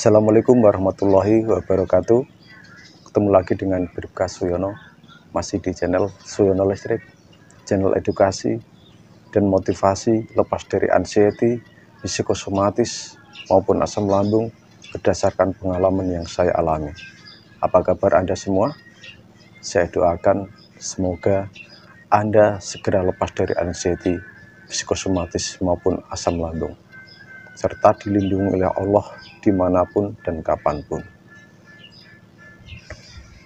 Assalamualaikum warahmatullahi wabarakatuh. Ketemu lagi dengan Bribka Suyono, masih di channel Suyono Listrik, channel edukasi dan motivasi lepas dari anxiety, psikosomatis maupun asam lambung berdasarkan pengalaman yang saya alami. Apa kabar Anda semua? Saya doakan semoga Anda segera lepas dari anxiety, psikosomatis maupun asam lambung, serta dilindungi oleh Allah dimanapun dan kapanpun.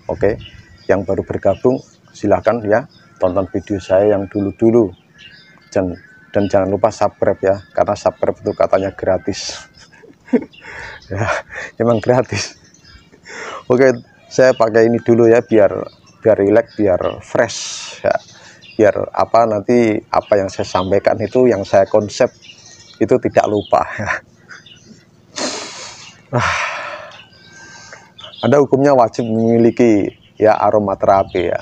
Oke, yang baru bergabung silahkan ya tonton video saya yang dulu-dulu, dan jangan lupa subscribe ya, karena subscribe itu katanya gratis. Ya, emang gratis. Oke, saya pakai ini dulu ya, biar relax, biar fresh ya, biar nanti apa yang saya sampaikan itu, yang saya konsep itu tidak lupa ya. Anda hukumnya wajib memiliki ya aromaterapi ya.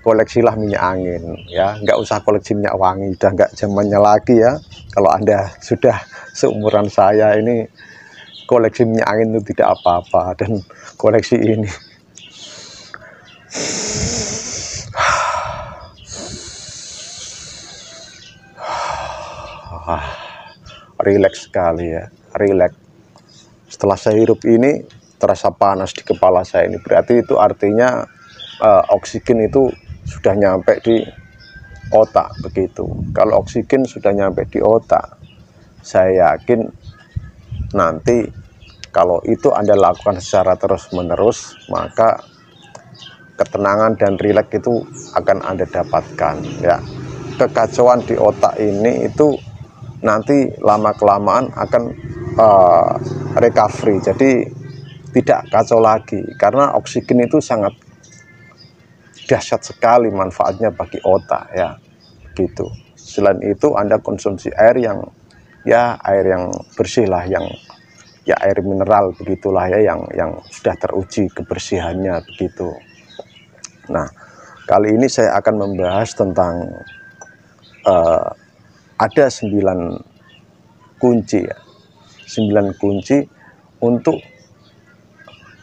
Koleksilah minyak angin ya, nggak usah koleksi minyak wangi, udah nggak zamannya lagi ya. Kalau Anda sudah seumuran saya ini, koleksi minyak angin itu tidak apa-apa, dan koleksi ini relax sekali ya, relax. Setelah saya hirup ini terasa panas di kepala saya ini, berarti itu artinya oksigen itu sudah nyampe di otak begitu. Kalau oksigen sudah nyampe di otak, saya yakin nanti kalau itu Anda lakukan secara terus-menerus, maka ketenangan dan rileks itu akan Anda dapatkan ya. Kekacauan di otak ini itu nanti lama-kelamaan akan recovery, jadi tidak kacau lagi, karena oksigen itu sangat dahsyat sekali manfaatnya bagi otak ya, gitu. Selain itu Anda konsumsi air yang bersih lah, yang ya air mineral begitulah ya, yang sudah teruji kebersihannya begitu. Nah, kali ini saya akan membahas tentang ada 9 kunci ya, 9 kunci untuk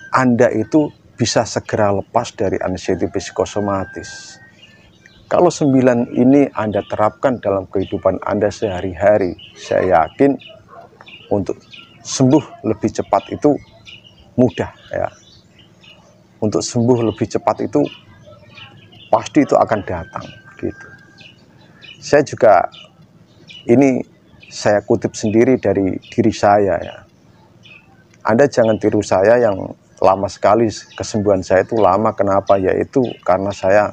Anda itu bisa segera lepas dari anxiety psikosomatis. Kalau 9 ini Anda terapkan dalam kehidupan Anda sehari-hari, saya yakin untuk sembuh lebih cepat itu mudah ya. Untuk sembuh lebih cepat itu pasti itu akan datang gitu. Saya juga, ini saya kutip sendiri dari diri saya ya. Anda jangan tiru saya yang lama sekali, kesembuhan saya itu lama. Kenapa? Yaitu karena saya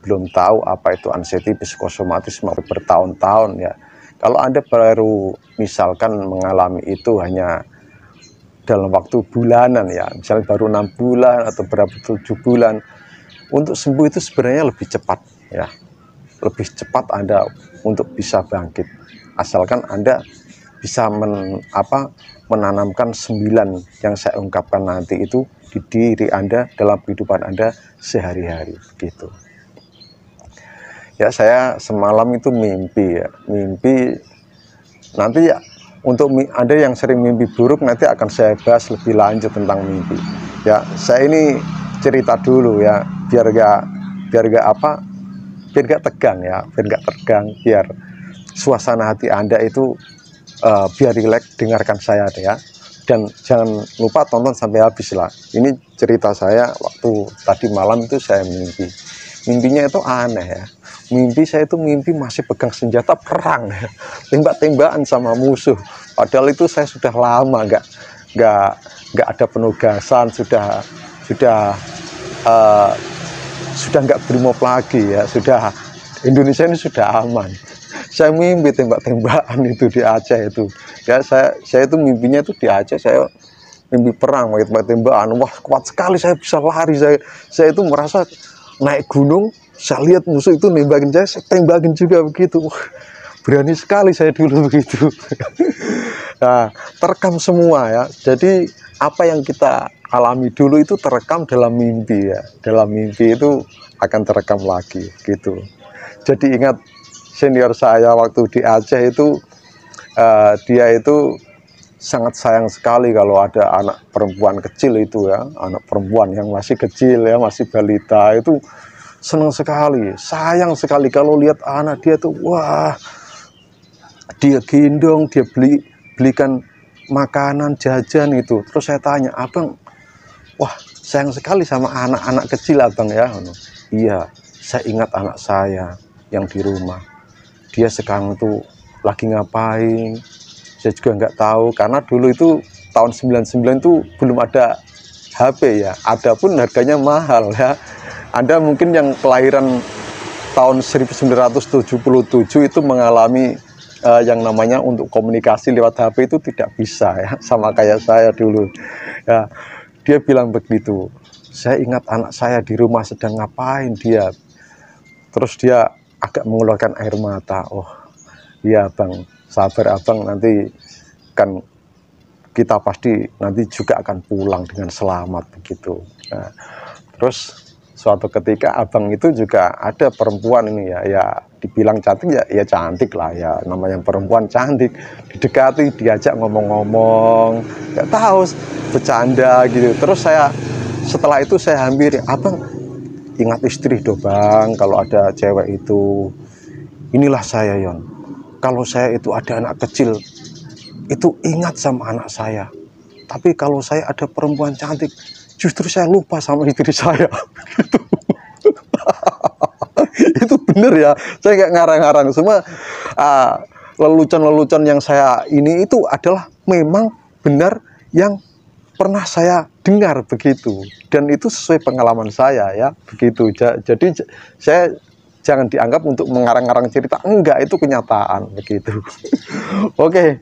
belum tahu apa itu anxiety psikosomatis mau bertahun-tahun ya. Kalau Anda baru misalkan mengalami itu hanya dalam waktu bulanan ya, misalnya baru 6 bulan atau berapa 7 bulan, untuk sembuh itu sebenarnya lebih cepat ya. Lebih cepat Anda untuk bisa bangkit, asalkan Anda bisa menanamkan 9 yang saya ungkapkan nanti itu di diri Anda dalam kehidupan Anda sehari-hari gitu. Ya, saya semalam itu mimpi ya, mimpi nanti ya, untuk Anda yang sering mimpi buruk nanti akan saya bahas lebih lanjut tentang mimpi ya. Saya ini cerita dulu ya, biar gak tegang ya, biar suasana hati Anda itu biar rileks, dengarkan saya ya, dan jangan lupa tonton sampai habis lah. Ini cerita saya waktu tadi malam itu saya mimpinya itu aneh ya. Mimpi saya itu mimpi masih pegang senjata perang ya, tembak-tembakan sama musuh, padahal itu saya sudah lama nggak ada penugasan, sudah nggak brimob lagi ya, sudah Indonesia ini sudah aman. Saya mimpi tembak-tembakan itu di Aceh itu ya. Saya itu mimpinya itu di Aceh, saya mimpi perang, tembak-tembakan. Wah, kuat sekali, saya bisa lari, saya itu merasa naik gunung, saya lihat musuh itu nembakin saya tembakin juga begitu. Wah, berani sekali saya dulu begitu. Nah, terekam semua ya. Jadi apa yang kita alami dulu itu terekam dalam mimpi ya. Dalam mimpi itu akan terekam lagi gitu. Jadi ingat senior saya waktu di Aceh itu, dia itu sangat sayang sekali kalau ada anak perempuan kecil itu ya, anak perempuan yang masih kecil ya, masih balita itu senang sekali, sayang sekali kalau lihat anak dia tuh, wah, dia gendong, dia belikan makanan, jajan itu. Terus saya tanya, abang, wah, sayang sekali sama anak-anak kecil abang ya. Iya, saya ingat anak saya yang di rumah. Dia sekarang tuh lagi ngapain? Saya juga nggak tahu, karena dulu itu tahun 99 itu belum ada HP ya. Ada pun harganya mahal ya. Ada mungkin yang kelahiran tahun 1977 itu mengalami yang namanya untuk komunikasi lewat HP itu tidak bisa ya, sama kayak saya dulu ya. Dia bilang begitu, saya ingat anak saya di rumah sedang ngapain dia. Terus dia agak mengeluarkan air mata. Oh iya bang, sabar abang, nanti kan kita pasti nanti juga akan pulang dengan selamat begitu. Nah, terus suatu ketika abang itu juga ada perempuan ini ya, ya dibilang cantik ya, ya cantik lah ya, namanya perempuan cantik, didekati, diajak ngomong-ngomong, nggak tahu, bercanda gitu. Terus saya setelah itu saya hampiri, abang ingat istri do bang, kalau ada cewek itu. Inilah saya Yon, kalau saya itu ada anak kecil itu ingat sama anak saya, tapi kalau saya ada perempuan cantik justru saya lupa sama istri saya. Itu bener ya, saya kayak ngarang-ngarang semua. Lelucon-lelucon yang saya ini itu adalah memang benar yang pernah saya dengar begitu, dan itu sesuai pengalaman saya ya begitu. Jadi saya jangan dianggap untuk mengarang-arang cerita, enggak, itu kenyataan begitu. Oke,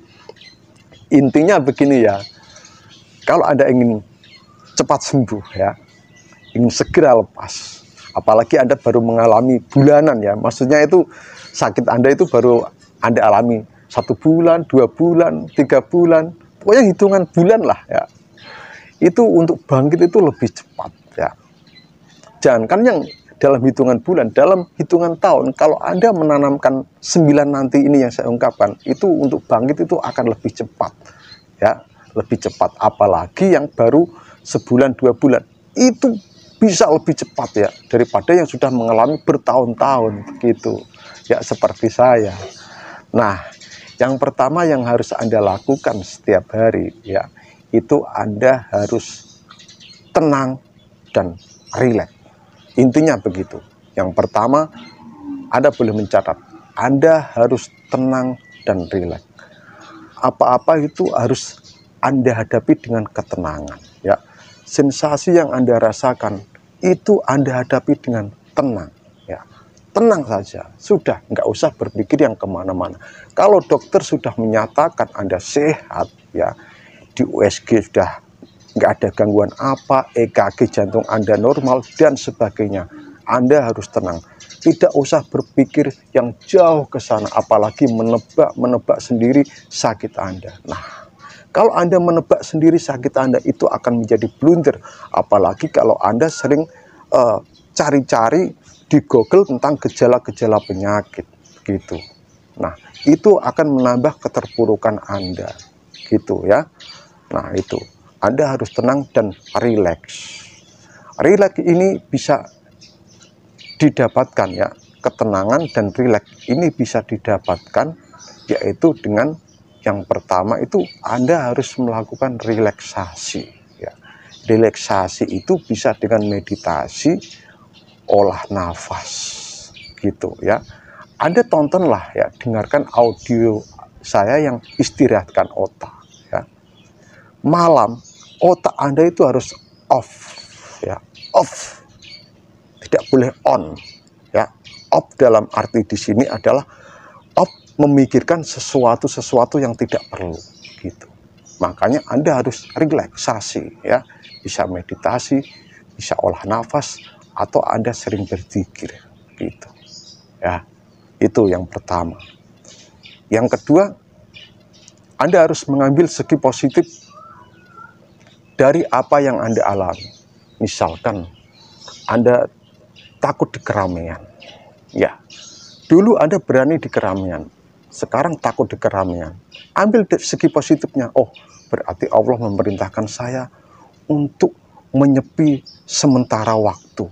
intinya begini ya, kalau Anda ingin cepat sembuh ya, ingin segera lepas, apalagi Anda baru mengalami bulanan ya, maksudnya itu sakit Anda itu baru Anda alami 1 bulan, 2 bulan, 3 bulan, pokoknya hitungan bulan lah ya, itu untuk bangkit itu lebih cepat ya. Jangankan yang dalam hitungan bulan, dalam hitungan tahun, kalau Anda menanamkan 9 nanti ini yang saya ungkapkan, itu untuk bangkit itu akan lebih cepat ya, lebih cepat. Apalagi yang baru sebulan 2 bulan, itu bisa lebih cepat ya daripada yang sudah mengalami bertahun-tahun begitu ya, seperti saya. Nah, yang pertama yang harus Anda lakukan setiap hari ya, itu Anda harus tenang dan rileks. Intinya begitu. Yang pertama, Anda boleh mencatat, Anda harus tenang dan rileks. Apa-apa itu harus Anda hadapi dengan ketenangan ya. Sensasi yang Anda rasakan itu Anda hadapi dengan tenang ya. Tenang saja, sudah, nggak usah berpikir yang kemana-mana. Kalau dokter sudah menyatakan Anda sehat ya, di USG sudah nggak ada gangguan apa, EKG jantung Anda normal dan sebagainya, Anda harus tenang. Tidak usah berpikir yang jauh ke sana, apalagi menebak sendiri sakit Anda. Nah, kalau Anda menebak sendiri sakit Anda, itu akan menjadi blunder. Apalagi kalau Anda sering cari-cari di Google tentang gejala-gejala penyakit gitu. Nah, itu akan menambah keterpurukan Anda gitu ya. Nah, itu Anda harus tenang dan rileks. Rileks ini bisa didapatkan ya, ketenangan dan rileks ini bisa didapatkan yaitu dengan yang pertama itu Anda harus melakukan relaksasi ya. Relaksasi itu bisa dengan meditasi, olah nafas gitu ya. Anda tontonlah ya, dengarkan audio saya yang istirahatkan otak ya. Malam otak Anda itu harus off ya, off, tidak boleh on ya. Off dalam arti di sini adalah off memikirkan sesuatu yang tidak perlu gitu. Makanya Anda harus relaksasi ya, bisa meditasi, bisa olah nafas, atau Anda sering berzikir gitu ya. Itu yang pertama. Yang kedua, Anda harus mengambil segi positif dari apa yang Anda alami. Misalkan Anda takut di keramaian ya, dulu Anda berani di keramaian, sekarang takut di keramaian. Ambil segi positifnya. Oh, berarti Allah memerintahkan saya untuk menyepi sementara waktu,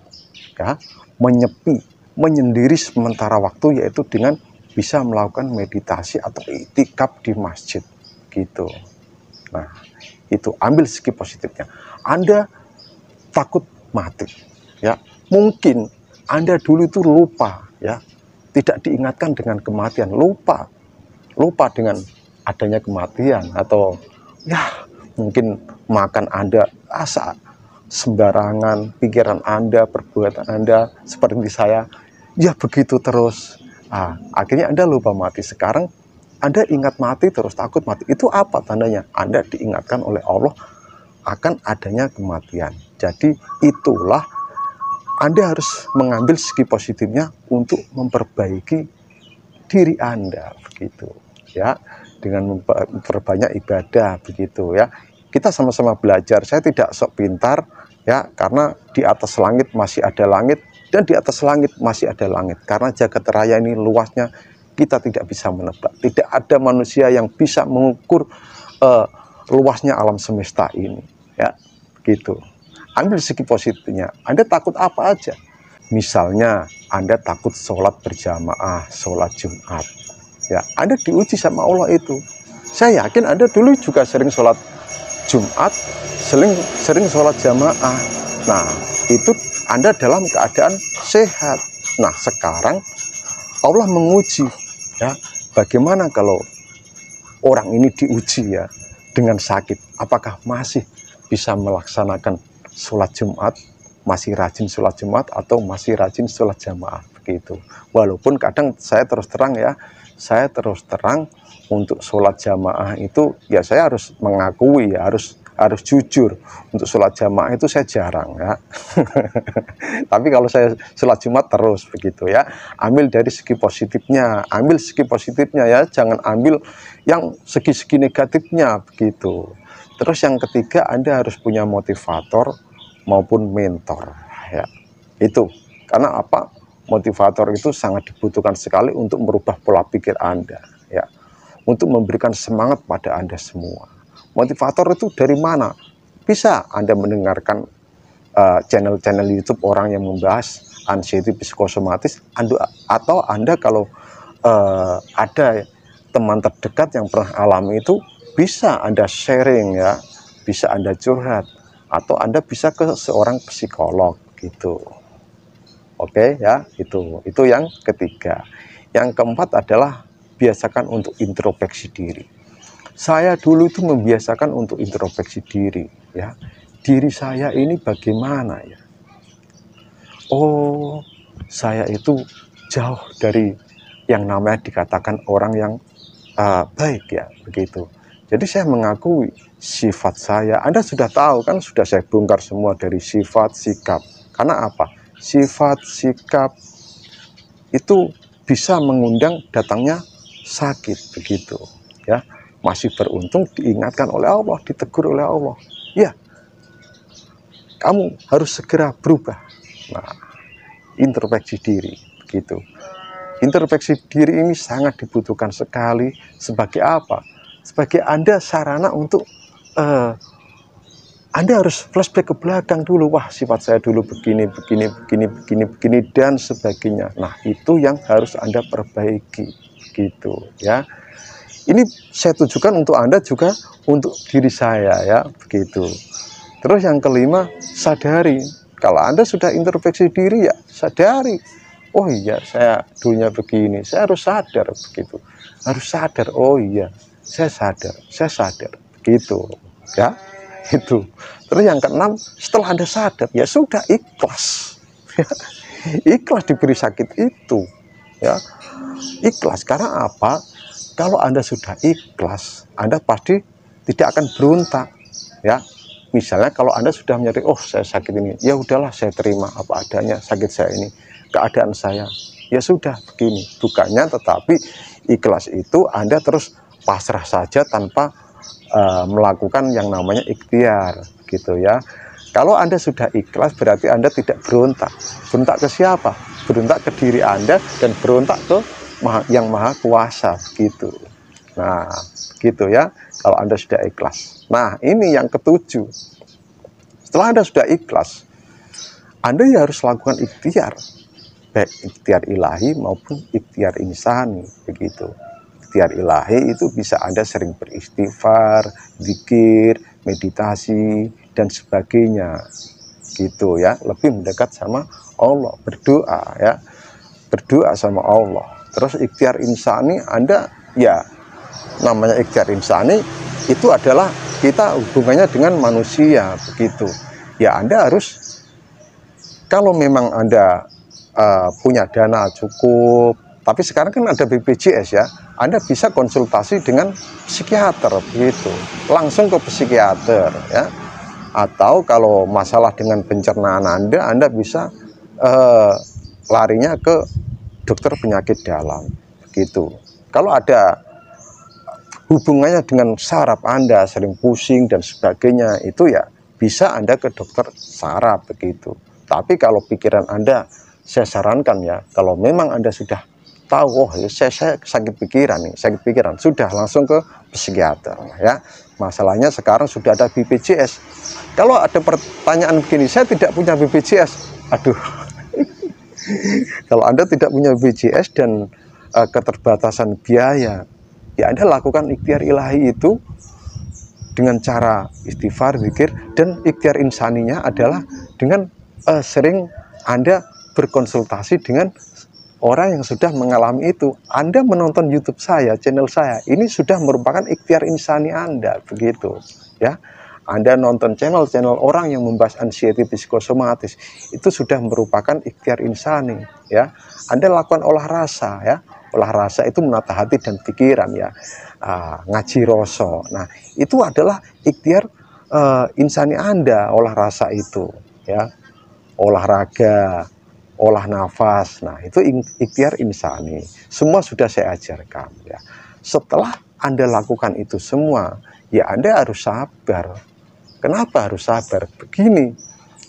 ya, menyepi, menyendiri sementara waktu, yaitu dengan bisa melakukan meditasi atau iktikaf di masjid, gitu. Nah, itu ambil segi positifnya. Anda takut mati, ya, mungkin Anda dulu itu lupa, ya, tidak diingatkan dengan kematian, lupa dengan adanya kematian, atau ya mungkin makan Anda asa sembarangan, pikiran Anda, perbuatan Anda seperti saya, ya begitu terus. Nah, akhirnya Anda lupa mati. Sekarang Anda ingat mati terus, takut mati. Itu apa tandanya? Anda diingatkan oleh Allah akan adanya kematian. Jadi itulah Anda harus mengambil segi positifnya untuk memperbaiki diri Anda, begitu ya, dengan memperbanyak ibadah, begitu ya. Kita sama-sama belajar. Saya tidak sok pintar, ya, karena di atas langit masih ada langit, dan di atas langit masih ada langit. Karena jagat raya ini luasnya, kita tidak bisa menebak. Tidak ada manusia yang bisa mengukur luasnya alam semesta ini, ya, gitu. Ambil segi positifnya. Anda takut apa aja? Misalnya Anda takut sholat berjamaah, sholat Jumat, ya, Anda diuji sama Allah itu. Saya yakin Anda dulu juga sering sholat Jumat, sering sholat jamaah. Nah, itu Anda dalam keadaan sehat. Nah, sekarang Allah menguji, ya, bagaimana kalau orang ini diuji, ya, dengan sakit, apakah masih bisa melaksanakan sholat Jumat, masih rajin sholat Jumat, atau masih rajin sholat jamaah, begitu. Walaupun kadang saya terus terang, ya, saya terus terang untuk sholat jamaah itu, ya, saya harus mengakui, ya, harus jujur, untuk sholat jamaah itu saya jarang, ya. Tapi kalau saya sholat Jumat terus, begitu ya. Ambil dari segi positifnya, ya, jangan ambil yang segi-segi negatifnya, begitu. Terus yang ketiga, Anda harus punya motivator maupun mentor, ya. Itu karena apa? Motivator itu sangat dibutuhkan sekali untuk merubah pola pikir Anda, ya, untuk memberikan semangat pada Anda semua. Motivator itu dari mana? Bisa Anda mendengarkan channel-channel YouTube orang yang membahas anxiety psikosomatis, atau Anda kalau ada teman terdekat yang pernah alami itu, bisa Anda sharing, ya, bisa Anda curhat, atau Anda bisa ke seorang psikolog, gitu. Oke, ya, itu yang ketiga. Yang keempat adalah biasakan untuk introspeksi diri. Saya dulu itu membiasakan untuk introspeksi diri, ya. Diri saya ini bagaimana, ya? Oh, saya itu jauh dari yang namanya dikatakan orang yang baik, ya, begitu. Jadi saya mengakui sifat saya. Anda sudah tahu kan, sudah saya bongkar semua dari sifat, sikap. Karena apa? Sifat, sikap itu bisa mengundang datangnya sakit, begitu ya. Masih beruntung diingatkan oleh Allah, ditegur oleh Allah, ya, kamu harus segera berubah. Nah, introspeksi diri, begitu. Introspeksi diri ini sangat dibutuhkan sekali. Sebagai apa? Sebagai Anda sarana untuk Anda harus flashback ke belakang dulu. Wah, sifat saya dulu begini, dan sebagainya. Nah, itu yang harus Anda perbaiki, gitu ya. Ini saya tujukan untuk Anda juga untuk diri saya, ya, begitu. Terus yang kelima, sadari. Kalau Anda sudah introspeksi diri, ya, sadari. Oh iya, saya dulunya begini. Saya harus sadar, begitu. Harus sadar. Oh iya, saya sadar, begitu ya. Itu. Terus yang keenam, setelah Anda sadar, ya sudah, ikhlas. Ikhlas diberi sakit itu, ya. Ikhlas karena apa? Kalau Anda sudah ikhlas, Anda pasti tidak akan berontak, ya. Misalnya kalau Anda sudah menyadari, oh saya sakit ini, ya udahlah, saya terima apa adanya sakit saya ini, keadaan saya, ya sudah begini. Bukannya, tetapi ikhlas itu Anda terus pasrah saja tanpa melakukan yang namanya ikhtiar, gitu ya. Kalau Anda sudah ikhlas, berarti Anda tidak berontak. Berontak ke siapa? Berontak ke diri Anda dan berontak ke yang maha kuasa gitu. Nah, gitu ya, kalau Anda sudah ikhlas. Nah, ini yang ketujuh. Setelah Anda sudah ikhlas, Anda ya harus lakukan ikhtiar, baik ikhtiar ilahi maupun ikhtiar insani, begitu. Ikhtiar ilahi itu bisa Anda sering beristighfar, zikir, meditasi, dan sebagainya, gitu ya. Lebih mendekat sama Allah, berdoa ya, berdoa sama Allah. Terus ikhtiar insani, Anda ya, namanya ikhtiar insani itu adalah kita hubungannya dengan manusia, begitu ya. Anda harus, kalau memang Anda punya dana cukup, tapi sekarang kan ada BPJS ya, Anda bisa konsultasi dengan psikiater, begitu, langsung ke psikiater ya. Atau kalau masalah dengan pencernaan Anda bisa larinya ke dokter penyakit dalam, begitu. Kalau ada hubungannya dengan saraf Anda, sering pusing dan sebagainya, itu ya bisa Anda ke dokter saraf, begitu. Tapi kalau pikiran Anda, saya sarankan ya, kalau memang Anda sudah tahu, oh saya sakit pikiran nih, sakit pikiran, sudah langsung ke psikiater ya. Masalahnya sekarang sudah ada BPJS. Kalau ada pertanyaan begini, saya tidak punya BPJS, aduh. Kalau Anda tidak punya BPJS dan keterbatasan biaya, ya Anda lakukan ikhtiar ilahi itu dengan cara istighfar, zikir, dan ikhtiar insaninya adalah dengan sering Anda berkonsultasi dengan orang yang sudah mengalami itu. Anda menonton YouTube saya, channel saya, ini sudah merupakan ikhtiar insani Anda, begitu ya. Anda nonton channel-channel orang yang membahas anxiety psikosomatis, itu sudah merupakan ikhtiar insani ya. Anda lakukan olah rasa ya. Olah rasa itu menata hati dan pikiran ya. Ngaji roso. Nah, itu adalah ikhtiar insani Anda, olah rasa itu ya. Olahraga, olah nafas. Nah, itu ikhtiar insani. Semua sudah saya ajarkan ya. Setelah Anda lakukan itu semua, ya Anda harus sabar. Kenapa harus sabar? Begini,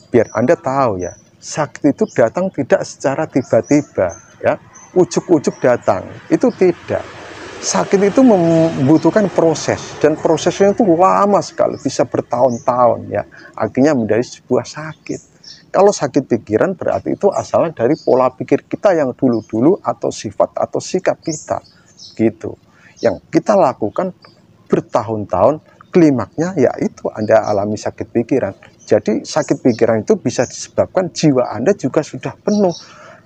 biar Anda tahu ya, sakit itu datang tidak secara tiba-tiba ya, ujuk-ujuk datang, itu tidak. Sakit itu membutuhkan proses, dan prosesnya itu lama sekali, bisa bertahun-tahun ya, akhirnya menjadi sebuah sakit. Kalau sakit pikiran berarti itu asalnya dari pola pikir kita yang dulu-dulu, atau sifat atau sikap kita gitu, yang kita lakukan bertahun-tahun. Klimaknya yaitu Anda alami sakit pikiran. Jadi sakit pikiran itu bisa disebabkan jiwa Anda juga sudah penuh.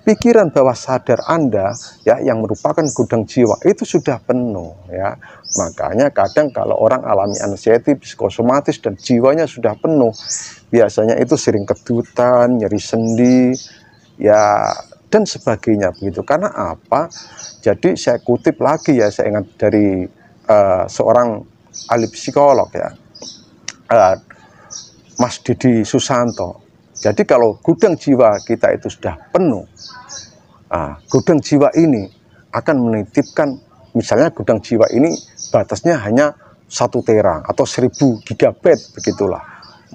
Pikiran bawah sadar Anda ya, yang merupakan gudang jiwa, itu sudah penuh ya. Makanya kadang kalau orang alami anxiety psikosomatis dan jiwanya sudah penuh, biasanya itu sering kedutan, nyeri sendi ya, dan sebagainya begitu. Karena apa? Jadi saya kutip lagi ya, saya ingat dari seorang ahli psikolog ya, Mas Didi Susanto. Jadi kalau gudang jiwa kita itu sudah penuh, gudang jiwa ini akan menitipkan, misalnya gudang jiwa ini batasnya hanya 1 tera atau 1000 gigabyte begitulah.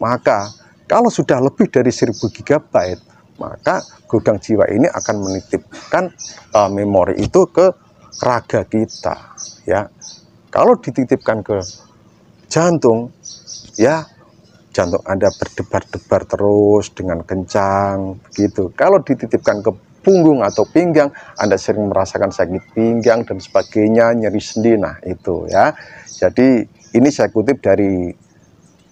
Maka kalau sudah lebih dari 1000 gigabyte, maka gudang jiwa ini akan menitipkan memori itu ke raga kita ya. Kalau dititipkan ke jantung ya, jantung Anda berdebar-debar terus dengan kencang begitu. Kalau dititipkan ke punggung atau pinggang, Anda sering merasakan sakit pinggang dan sebagainya, nyeri sendi. Nah itu ya. Jadi ini saya kutip dari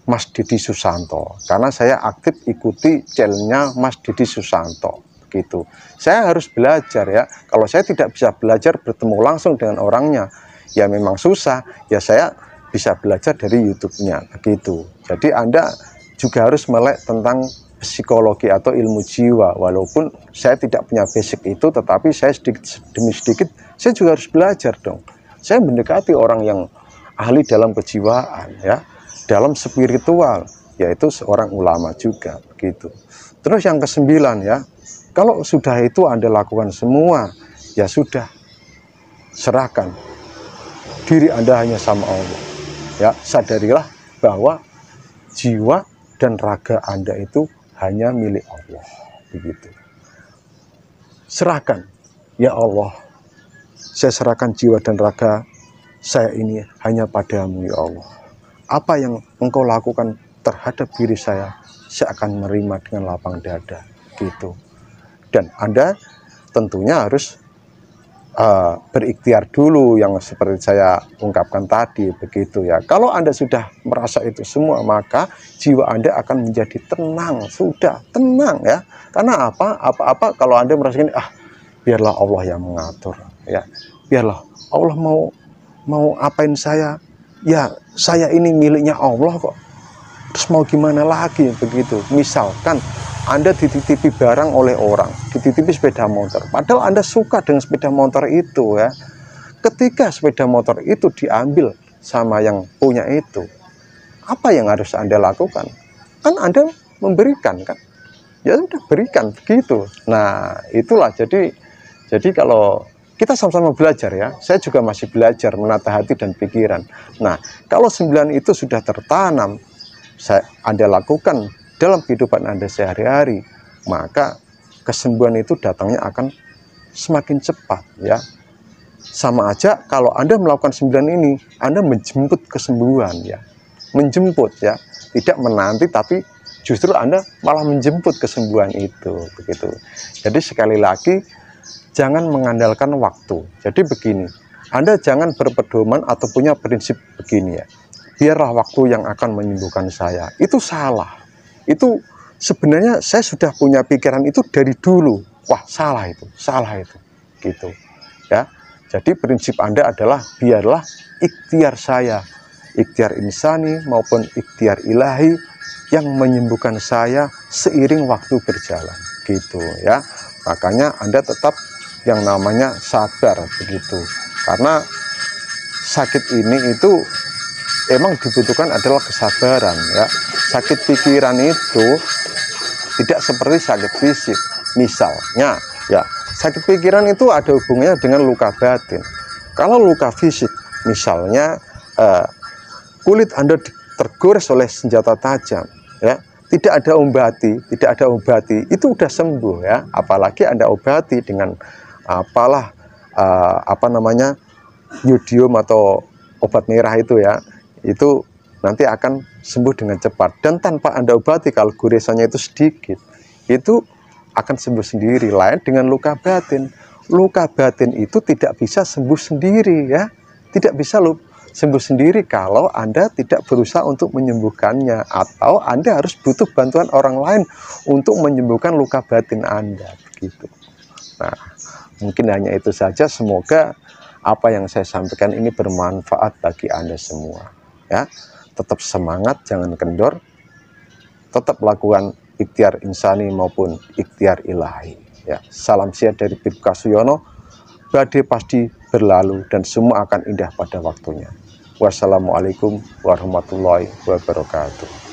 Mas Didi Susanto, karena saya aktif ikuti channelnya Mas Didi Susanto begitu. Saya harus belajar ya. Kalau saya tidak bisa belajar bertemu langsung dengan orangnya, ya memang susah ya, saya bisa belajar dari YouTube-nya begitu. Jadi Anda juga harus melek tentang psikologi atau ilmu jiwa. Walaupun saya tidak punya basic itu, tetapi saya sedikit demi sedikit saya juga harus belajar dong. Saya mendekati orang yang ahli dalam kejiwaan ya, dalam spiritual, yaitu seorang ulama juga begitu. Terus yang ke-9 ya, kalau sudah itu Anda lakukan semua, ya sudah, serahkan diri Anda hanya sama Allah ya. Sadarilah bahwa jiwa dan raga Anda itu hanya milik Allah begitu. Serahkan, ya Allah, saya serahkan jiwa dan raga saya ini hanya padamu ya Allah. Apa yang engkau lakukan terhadap diri saya akan menerima dengan lapang dada gitu. Dan Anda tentunya harus berikhtiar dulu yang seperti saya ungkapkan tadi begitu ya. Kalau Anda sudah merasa itu semua, maka jiwa Anda akan menjadi tenang, sudah tenang ya. Karena apa kalau Anda merasakan biarlah Allah yang mengatur ya. Biarlah Allah mau apain saya. Ya, saya ini miliknya Allah kok. Terus mau gimana lagi begitu. Misalkan Anda dititipi barang oleh orang, dititipi sepeda motor, padahal Anda suka dengan sepeda motor itu ya. Ketika sepeda motor itu diambil sama yang punya itu, apa yang harus Anda lakukan? Kan Anda memberikan kan? Ya udah berikan begitu. Nah, itulah jadi kalau kita sama-sama belajar ya, saya juga masih belajar menata hati dan pikiran. Nah, kalau 9 itu sudah tertanam, Anda lakukan dalam kehidupan Anda sehari-hari, maka kesembuhan itu datangnya akan semakin cepat ya. Sama aja kalau Anda melakukan 9 ini, Anda menjemput kesembuhan ya. Menjemput ya, tidak menanti tapi justru Anda malah menjemput kesembuhan itu begitu. Jadi sekali lagi jangan mengandalkan waktu. Jadi begini, Anda jangan berpedoman atau punya prinsip begini ya. Biarlah waktu yang akan menyembuhkan saya. Itu salah. Itu sebenarnya saya sudah punya pikiran itu dari dulu. Wah, salah itu gitu ya. Jadi prinsip Anda adalah biarlah ikhtiar saya, ikhtiar insani maupun ikhtiar ilahi yang menyembuhkan saya seiring waktu berjalan gitu ya. Makanya Anda tetap yang namanya sabar begitu, karena sakit ini itu emang dibutuhkan adalah kesabaran ya. Sakit pikiran itu tidak seperti sakit fisik. Misalnya ya, sakit pikiran itu ada hubungannya dengan luka batin. Kalau luka fisik misalnya kulit Anda tergores oleh senjata tajam ya, tidak ada obati, itu udah sembuh ya. Apalagi Anda obati dengan yodium atau obat merah itu ya, itu nanti akan sembuh dengan cepat. Dan tanpa Anda obati, kalau goresannya itu sedikit, itu akan sembuh sendiri. Lain dengan luka batin. Luka batin itu tidak bisa sembuh sendiri ya. Tidak bisa sembuh sendiri kalau Anda tidak berusaha untuk menyembuhkannya, atau Anda harus butuh bantuan orang lain untuk menyembuhkan luka batin Anda begitu. Nah, mungkin hanya itu saja. Semoga apa yang saya sampaikan ini bermanfaat bagi Anda semua ya. Tetap semangat, jangan kendor, tetap lakukan ikhtiar insani maupun ikhtiar ilahi ya. Salam sehat dari Bib Kasuyono. Badai pasti berlalu dan semua akan indah pada waktunya. Wassalamualaikum warahmatullahi wabarakatuh.